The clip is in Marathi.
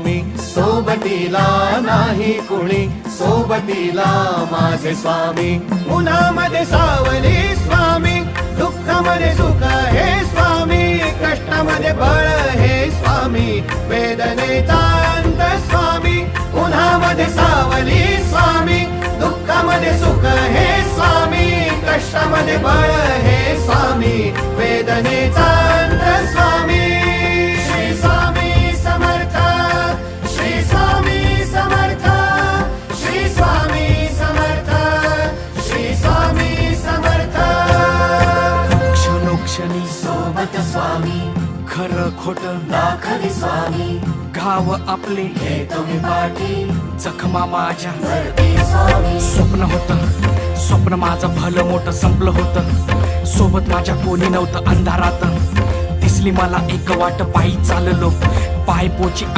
मी सोबतीला नाही कुणी, सोबतीला माझे स्वामी. उन्हामध्ये सावली स्वामी, दुःखामध्ये सुख हे स्वामी, कष्टामध्ये बळ हे स्वामी, वेदनेचा अंत स्वामी. उन्हामध्ये सावली स्वामी, दुःखामध्ये सुख हे स्वामी, कष्टामध्ये बळ हे स्वामी, वेदनेचा अंत स्वामी. श्री स्वामी समर्थ, श्री स्वामी समर्थ, श्री स्वामी समर्थ, श्री स्वामी समर्थ. क्षणोक्षणी सोबत स्वामी, खरं खोट दाखवी स्वामी, घाव आपले घेतो मी पाठी, जखमा माझ्या भरती स्वामी. स्वप्न होतं, स्वप्न माझं भलं मोठं संपलं होतं. सोबत माझ्या कोणी नव्हतं अंधारात. दिसली मला एक वाट, पायी चाललो पाय पोची